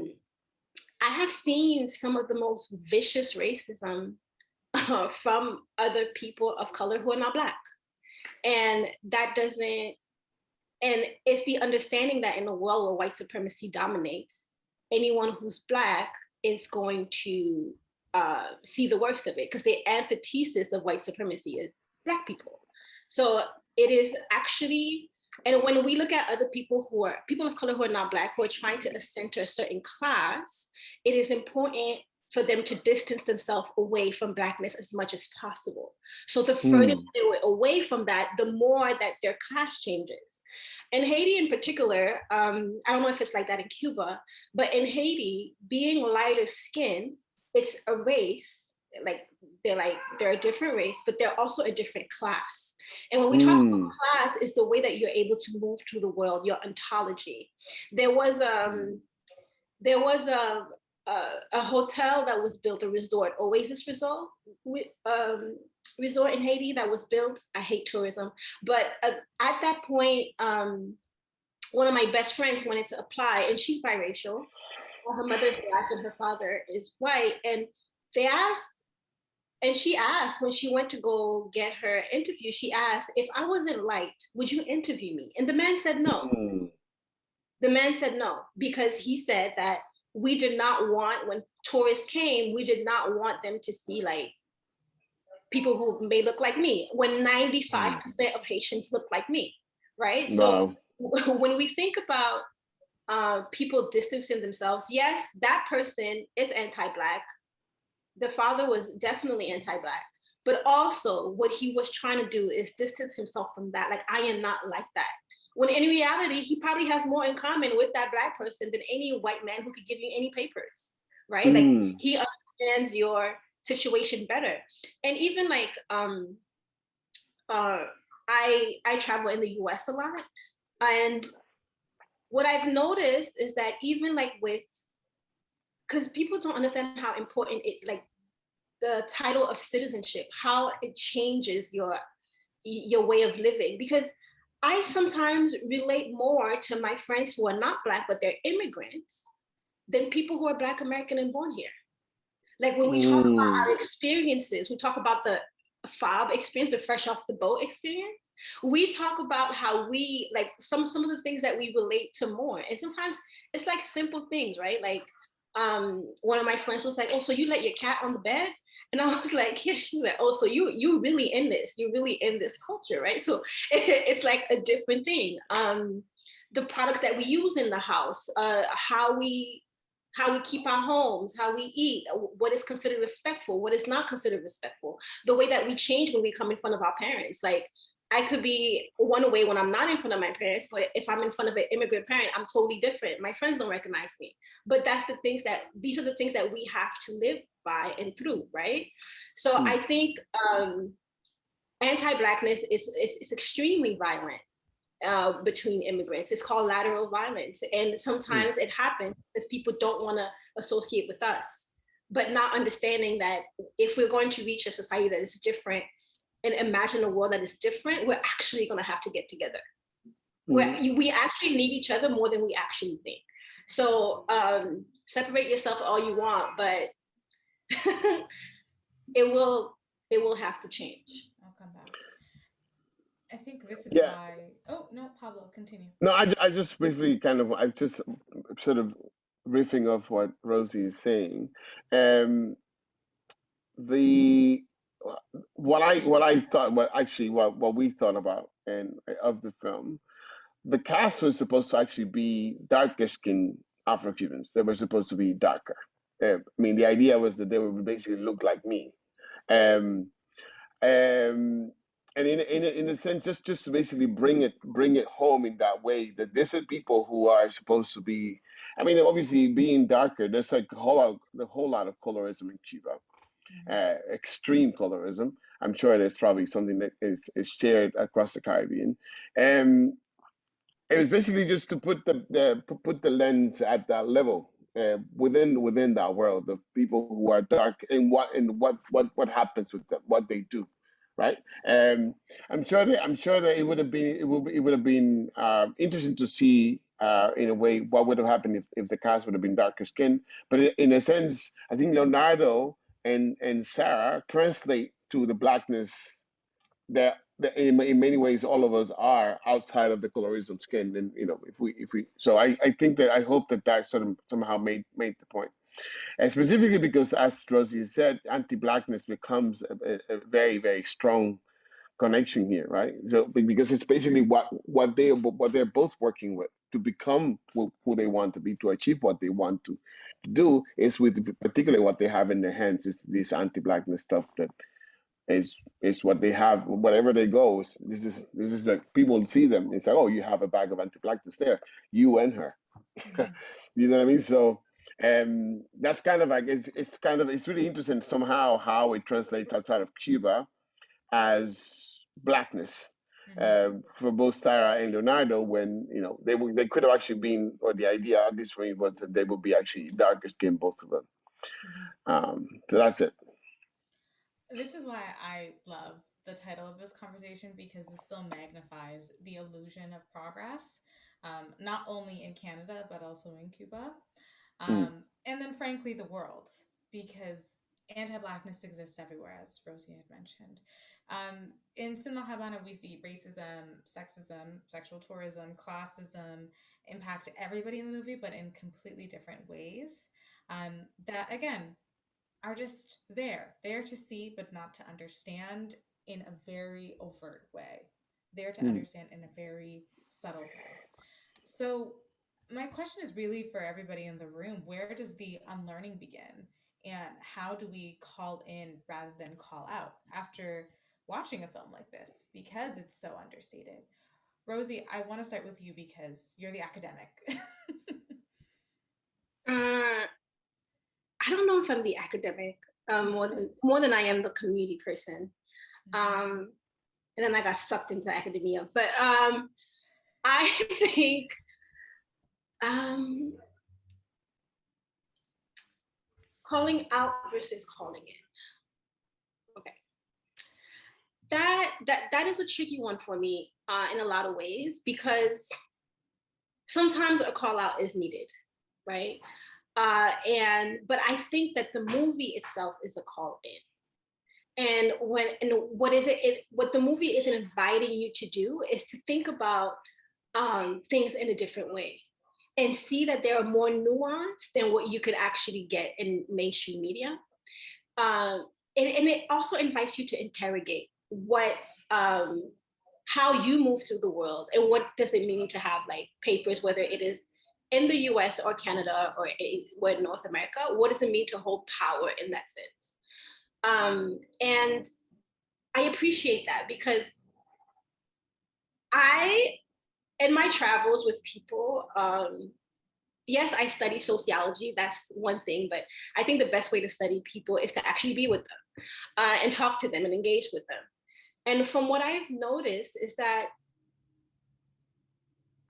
Speaker 4: have seen some of the most vicious racism from other people of color who are not Black. And that doesn't, and it's the understanding that in a world where white supremacy dominates, anyone who's Black is going to see the worst of it, because the antithesis of white supremacy is Black people. So it is actually, and when we look at other people who are people of color who are not Black, who are trying to ascend to a certain class, it is important for them to distance themselves away from Blackness as much as possible. So the further they are away from that, the more that their class changes. In Haiti in particular, I don't know if it's like that in Cuba, but in Haiti, being lighter skin, it's a race. They're a different race, but they're also a different class. And when we talk about class, is the way that you're able to move through the world, your ontology. There was a hotel that was built, a resort, Oasis Resort, resort in Haiti that was built. I hate tourism, but at that point, one of my best friends wanted to apply, and she's biracial. Her mother's Black and her father is white, and they asked, and she asked when she went to go get her interview, she asked, if I wasn't light, would you interview me? And the man said no. The man said no, because he said that we did not want, when tourists came, we did not want them to see like people who may look like me, when 95% of Haitians look like me, right? So when we think about people distancing themselves, yes, that person is anti-Black. The father was definitely anti-Black, but also what he was trying to do is distance himself from that. Like, I am not like that. When in reality, he probably has more in common with that Black person than any white man who could give you any papers, right? Like, he understands your situation better. And even like, I travel in the US a lot. And what I've noticed is that even like because people don't understand how important it, like the title of citizenship, how it changes your way of living. Because I sometimes relate more to my friends who are not Black, but they're immigrants, than people who are Black American and born here. Like when we talk about our experiences, we talk about the FOB experience, the fresh off the boat experience. We talk about how we, like some of the things that we relate to more. And sometimes it's like simple things, right? Like one of my friends was like, oh, so you let your cat on the bed? And I was like, yeah. She's like, oh, so you really in this, you're really in this culture, right? So it's like a different thing. The products that we use in the house, how we keep our homes, how we eat, what is considered respectful, what is not considered respectful, the way that we change when we come in front of our parents. Like, I could be one way when I'm not in front of my parents, but if I'm in front of an immigrant parent, I'm totally different. My friends don't recognize me. But these are the things that we have to live by and through, right? So I think anti-Blackness is extremely violent between immigrants. It's called lateral violence. And sometimes it happens because people don't want to associate with us, but not understanding that if we're going to reach a society that is different and imagine a world that is different, we're actually going to have to get together. We actually need each other more than we actually think. So separate yourself all you want, but it will have to change.
Speaker 1: I'll come back. I think this is why. Oh no, Pablo, continue.
Speaker 3: No, I just briefly I just sort of riffing off what Rosie is saying. The what I thought, what we thought about and of the film, the cast was supposed to actually be darker skinned Afro-Cubans. They were supposed to be darker. I mean, the idea was that they would basically look like me. Um, um, and in a sense, just to basically bring it home in that way, that these are people who are supposed to be. I mean, obviously, being darker, there's like a whole lot of colorism in Cuba. extreme colorism. I'm sure there's probably something that is shared across the Caribbean. And it was basically just to put the lens at that level, within that world of people who are dark, and what happens with them, what they do, right? I'm sure that it would have been interesting to see, in a way, what would have happened if the cast would have been darker skinned. But in a sense, I think Leonardo and Sarah translate to the blackness that in many ways all of us are outside of the colorism skin. And if we so I think that I hope that somehow made the point. And specifically because, as Rosie said, anti-blackness becomes a very, very strong connection here, right? So because it's basically what they're both working with to become who they want to be, to achieve what they want to do, is with particularly what they have in their hands, is this anti-blackness stuff that is what they have. Whatever they go, this is like, people see them. It's like, oh, you have a bag of anti-blackness there, you and her.
Speaker 1: Mm-hmm.
Speaker 3: You know what I mean? So, that's kind of like, it's really interesting somehow how it translates outside of Cuba as blackness,
Speaker 1: Mm-hmm.
Speaker 3: for both Sarah and Leonardo, when they could have actually been, or the idea at this point was that they would be actually darker skinned, both of them.
Speaker 1: Mm-hmm.
Speaker 3: So that's it.
Speaker 1: This is why I love the title of this conversation, because this film magnifies the illusion of progress, not only in Canada, but also in Cuba.
Speaker 3: Mm,
Speaker 1: And then, frankly, the world, because anti Blackness exists everywhere, as Rosie had mentioned. In Sin La Habana, we see racism, sexism, sexual tourism, classism impact everybody in the movie, but in completely different ways. That, again, are just there to see, but not to understand in a very overt way, there to
Speaker 3: mm.
Speaker 1: understand in a very subtle way. So, my question is really for everybody in the room: where does the unlearning begin? And how do we call in rather than call out after watching a film like this? Because it's so understated. Rosie, I want to start with you because you're the academic.
Speaker 4: Uh, I don't know if I'm the academic, more than I am the community person. And then I got sucked into academia. But I think calling out versus calling in. Okay, that is a tricky one for me, in a lot of ways, because sometimes a call out is needed, right? But I think that the movie itself is a call in. And what the movie isn't inviting you to do is to think about things in a different way and see that there are more nuance than what you could actually get in mainstream media. And it also invites you to interrogate how you move through the world, and what does it mean to have like papers, whether it is in the US or Canada or in North America. What does it mean to hold power in that sense? And I appreciate that, because in my travels with people, yes, I study sociology. That's one thing, but I think the best way to study people is to actually be with them, and talk to them and engage with them. And from what I've noticed is that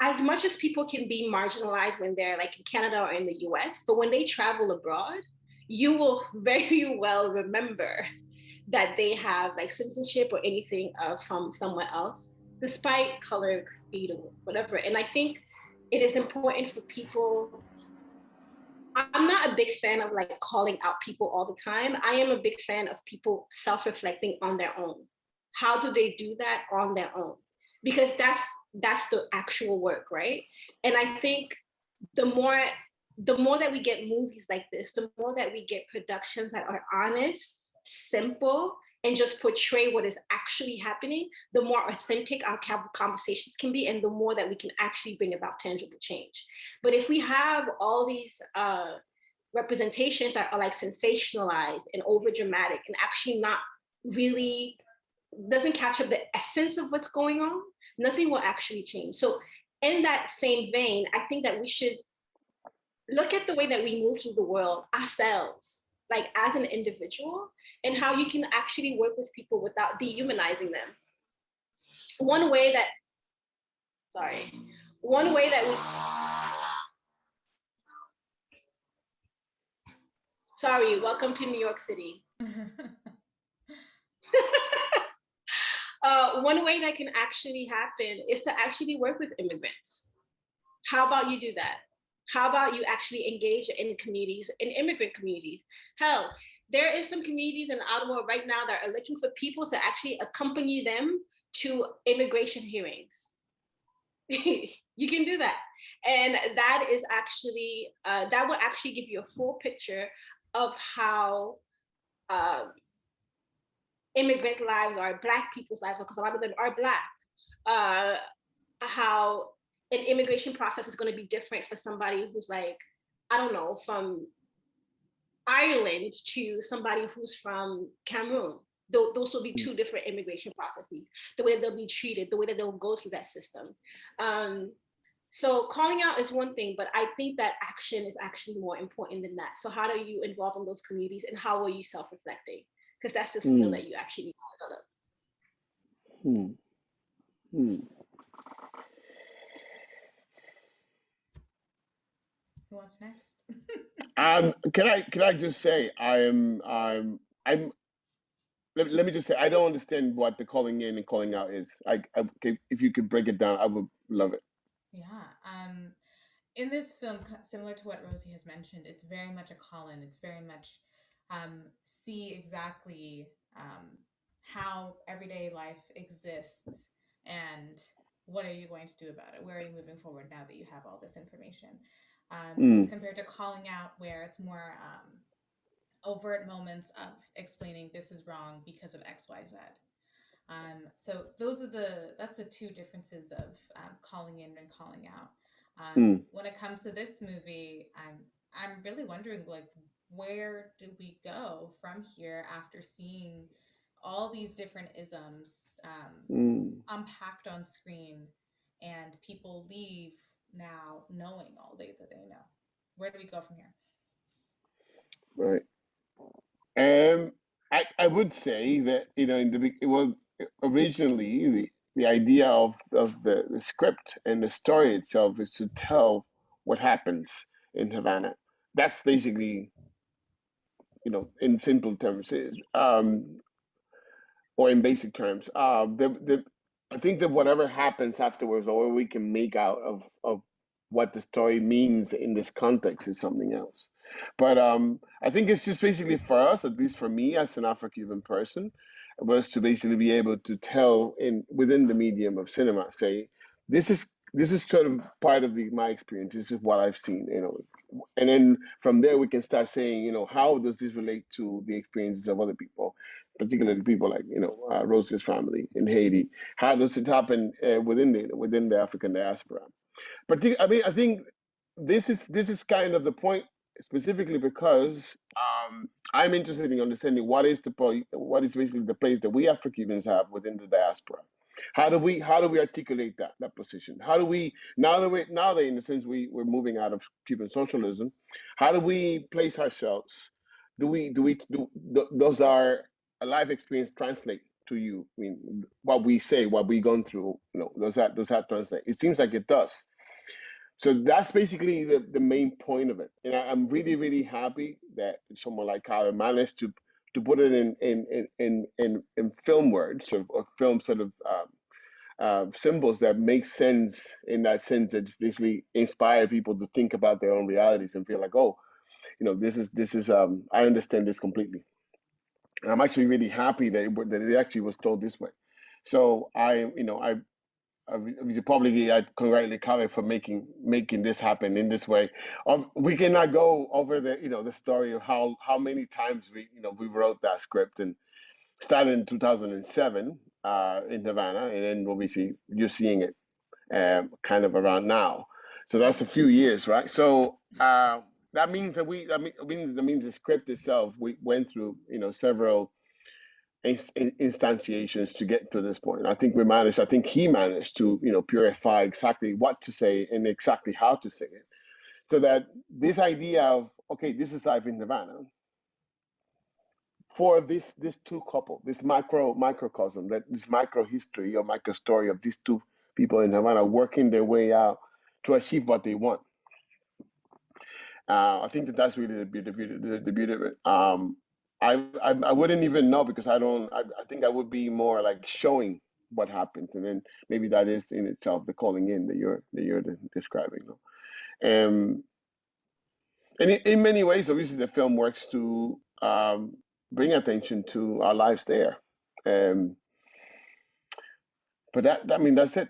Speaker 4: as much as people can be marginalized when they're like in Canada or in the US, but when they travel abroad, you will very well remember that they have like citizenship or anything from somewhere else, despite color, creed, or whatever. And I think it is important for people. I'm not a big fan of like calling out people all the time. I am a big fan of people self-reflecting on their own. How do they do that on their own? Because that's the actual work, right? And I think the more that we get movies like this, the more that we get productions that are honest, simple, and just portray what is actually happening, the more authentic our conversations can be, and the more that we can actually bring about tangible change. But if we have all these representations that are like sensationalized and over dramatic, and actually not really doesn't capture the essence of what's going on, nothing will actually change. So in that same vein, I think that we should look at the way that we move through the world ourselves, like as an individual, and how you can actually work with people without dehumanizing them. One way that, one way that welcome to New York City. One way that can actually happen is to actually work with immigrants. How about you do that? How about you actually engage in communities, in immigrant communities? Hell, there is some communities in Ottawa right now that are looking for people to actually accompany them to immigration hearings. You can do that. And that is actually, that will actually give you a full picture of how immigrant lives are, Black people's lives, because a lot of them are Black, how an immigration process is going to be different for somebody who's like, I don't know, from Ireland to somebody who's from Cameroon. Those will be two different immigration processes, the way they'll be treated, the way that they'll go through that system. So calling out is one thing, but I think that action is actually more important than that. So how do you involve in those communities, and how are you self-reflecting? Because that's the skill that you actually need to develop.
Speaker 1: Who wants next?
Speaker 3: Can I just say I'm let me just say I don't understand what the calling in and calling out is. If you could break it down, I would love it.
Speaker 1: Yeah. In this film, similar to what Rosie has mentioned, it's very much a call-in. It's very much see exactly how everyday life exists and what are you going to do about it? Where are you moving forward now that you have all this information? Compared to calling out, where it's more overt moments of explaining this is wrong because of X, Y, Z. So that's the two differences of calling in and calling out. When it comes to this movie, I'm really wondering, like, where do we go from here after seeing all these different isms unpacked on screen, and people leave now knowing all that they know? Where do we go from here?
Speaker 3: Right. I would say that originally the idea of the script and the story itself is to tell what happens in Havana. That's basically, in simple terms, or in basic terms. I think that whatever happens afterwards, or what we can make out of what the story means in this context, is something else. But I think it's just basically for us, at least for me as an Afro-Cuban person, was to basically be able to tell within the medium of cinema, say, this is sort of part of my experience. This is what I've seen, and then from there we can start saying, how does this relate to the experiences of other people, particularly people like Rose's family in Haiti. How does it happen within the African diaspora? I think this is kind of the point, specifically because I'm interested in understanding what is basically the place that we Afro-Cubans have within the diaspora. How do we articulate that position? How do we now that in a sense we're moving out of Cuban socialism, how do we place ourselves? Does our life experience translate to you? I mean, what we say, what we've gone through, does that translate? It seems like it does. So that's basically the main point of it. And I'm really, really happy that someone like Kaveh managed to put it in film words, or film sort of symbols that make sense, in that sense that just basically inspire people to think about their own realities and feel like, oh, this is I understand this completely. And I'm actually really happy that it actually was told this way. So I congratulate Kaveh for making this happen in this way. We cannot go over the story of how many times we wrote that script, and started in 2007 in Havana, and then obviously you're seeing it kind of around now. So that's a few years, right? So that means the script itself, we went through several instantiations to get to this point. I think he managed to purify exactly what to say and exactly how to say it, so that this idea of, okay, this is life in Havana, for this two couple, this microcosm, that this micro history or micro story of these two people in Havana working their way out to achieve what they want. I think that that's really the beauty of it. I wouldn't even know because I don't. I think I would be more like showing what happens, and then maybe that is in itself the calling in that you're describing. No? And in many ways, obviously, the film works to bring attention to our lives there. Um, but I mean, that's it.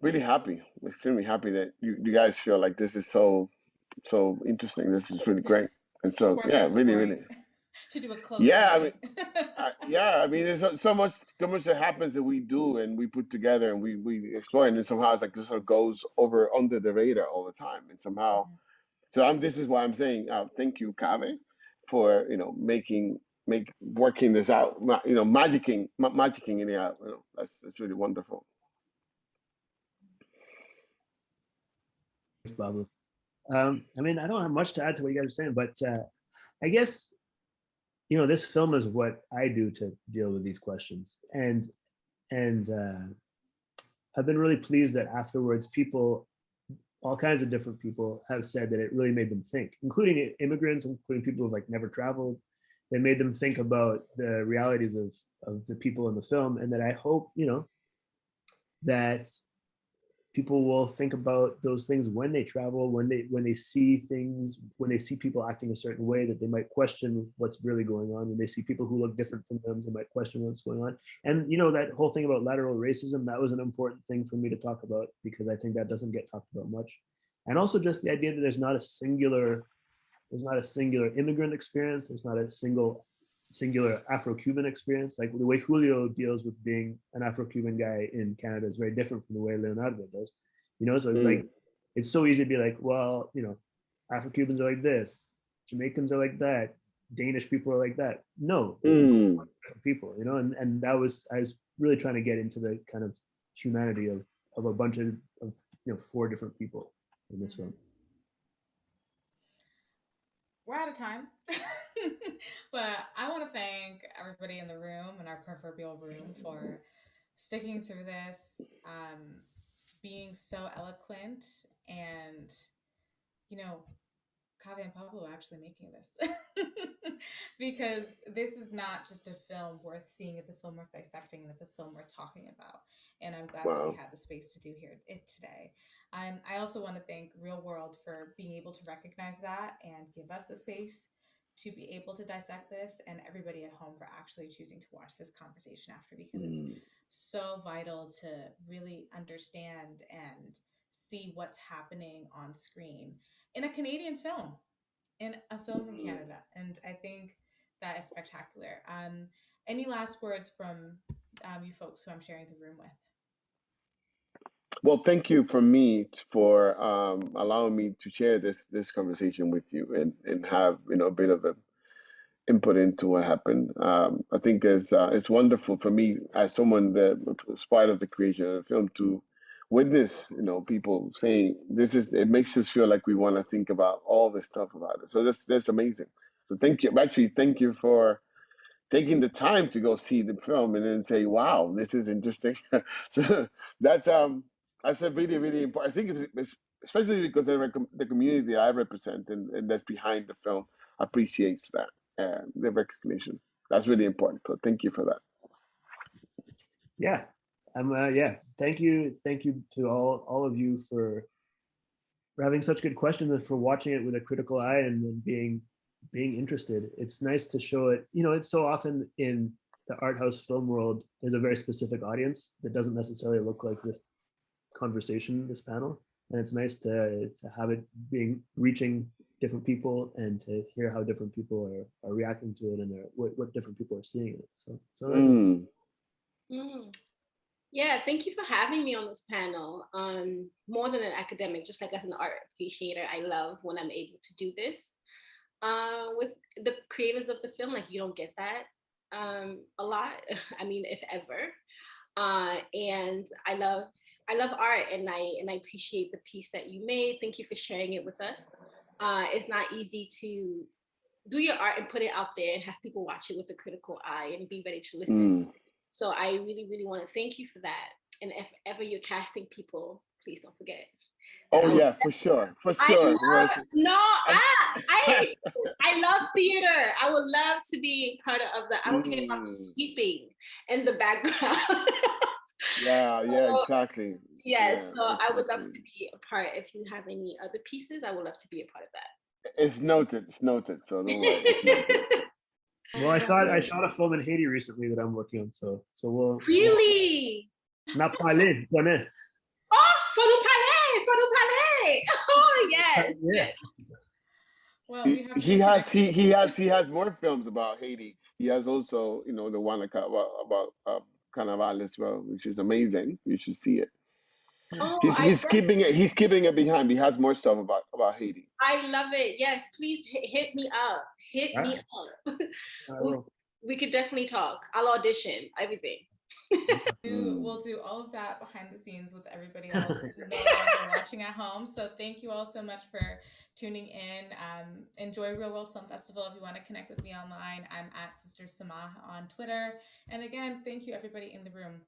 Speaker 3: Really happy, extremely happy that you guys feel like this is so interesting. This is really great. And so,
Speaker 1: Worth
Speaker 3: yeah, really,
Speaker 1: exploring.
Speaker 3: really.
Speaker 1: To do a close
Speaker 3: Yeah, I mean,
Speaker 1: reading.
Speaker 3: yeah, I mean, there's so much that happens that we do and we put together and we explore, and then somehow it's like this sort of goes over under the radar all the time, and somehow.
Speaker 1: Mhm.
Speaker 3: So this is why I'm saying thank you, Kaveh, for working this out, magicking it out. That's really wonderful.
Speaker 2: Thanks, Pablo. I mean, I don't have much to add to what you guys are saying, but I guess this film is what I do to deal with these questions, and I've been really pleased that afterwards, people, all kinds of different people, have said that it really made them think, including immigrants, including people who've like never traveled. It made them think about the realities of the people in the film, and that I hope that people will think about those things when they travel, when they see things, when they see people acting a certain way, that they might question what's really going on. When they see people who look different from them, they might question what's going on. And that whole thing about lateral racism, that was an important thing for me to talk about, because I think that doesn't get talked about much. And also just the idea that there's not a singular immigrant experience. There's not a singular Afro-Cuban experience. Like the way Julio deals with being an Afro-Cuban guy in Canada is very different from the way Leonardo does. So it's like, it's so easy to be like, well, Afro-Cubans are like this, Jamaicans are like that, Danish people are like that. No, it's
Speaker 3: Mm,
Speaker 2: different people, and I was really trying to get into the kind of humanity of a bunch of 4 different people in this film.
Speaker 1: We're out of time. But I want to thank everybody in the room, in our proverbial room, for sticking through this, being so eloquent, and, you know, Kaveh and Pablo are actually making this. Because this is not just a film worth seeing, it's a film worth dissecting, and it's a film worth talking about. And I'm glad that we
Speaker 3: wow.
Speaker 1: had the space to do it today. I also want to thank Real World for being able to recognize that and give us the space to be able to dissect this, and everybody at home for actually choosing to watch this conversation after, because it's
Speaker 3: Mm,
Speaker 1: so vital to really understand and see what's happening on screen in a Canadian film, in a film from
Speaker 3: mm.
Speaker 1: Canada. And I think that is spectacular. Any last words from you folks who I'm sharing the room with?
Speaker 3: Well, thank you for me for allowing me to share this conversation with you and have a bit of a input into what happened. I think it's wonderful for me as someone that was part of the creation of the film to witness, people saying this is. It makes us feel like we want to think about all this stuff about it. So that's amazing. So thank you. Actually, thank you for taking the time to go see the film and then say, "Wow, this is interesting." So that's that's a really really important. I think especially because the community I represent and that's behind the film appreciates that the recognition. That's really important. So thank you for that.
Speaker 2: Yeah, yeah. Thank you to all of you for having such good questions and for watching it with a critical eye and being interested. It's nice to show it. It's so often in the art house film world, there's a very specific audience that doesn't necessarily look like this conversation, this panel, and it's nice to have it reaching different people and to hear how different people are reacting to it and what different people are seeing in it. So nice.
Speaker 3: Mm,
Speaker 4: Mm. Yeah, thank you for having me on this panel. More than an academic, just like as an art appreciator, I love when I'm able to do this with the creators of the film. Like you don't get that a lot. I mean, if ever. And I love art, and I appreciate the piece that you made. Thank you for sharing it with us. It's not easy to do your art and put it out there and have people watch it with a critical eye and be ready to listen. So I really, really want to thank you for that. And if ever you're casting people, please don't forget.
Speaker 3: Oh yeah, for sure, for sure.
Speaker 4: I love theater. I would love to be part of that. I don't care if I'm sweeping in the background.
Speaker 3: Yeah, exactly.
Speaker 4: Yes,
Speaker 3: Yeah,
Speaker 4: so I would love
Speaker 3: exactly.
Speaker 4: to be a part. If you have any other pieces, I would love to be a part of that.
Speaker 3: It's noted. It's noted. So don't worry. It's noted.
Speaker 2: Well, I shot a film in Haiti recently that I'm working on. So we'll
Speaker 4: Really.
Speaker 2: Not parler, connais.
Speaker 4: Oh, for the palais. Oh yes.
Speaker 2: Yeah.
Speaker 1: Well,
Speaker 3: he has more films about Haiti. He has also, the one about Carnival as well, which is amazing. You should see it.
Speaker 4: Oh,
Speaker 3: He's keeping it behind. He has more stuff about Haiti.
Speaker 4: I love it. Yes, please hit me up. Hit me up. We could definitely talk. I'll audition everything.
Speaker 1: We'll do all of that behind the scenes with everybody else no longer watching at home. So thank you all so much for tuning in. Enjoy Real World Film Festival. If you want to connect with me online, I'm at Sister Samah on Twitter. And again, thank you everybody in the room.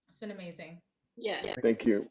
Speaker 1: It's been amazing.
Speaker 4: Yeah.
Speaker 3: Thank you.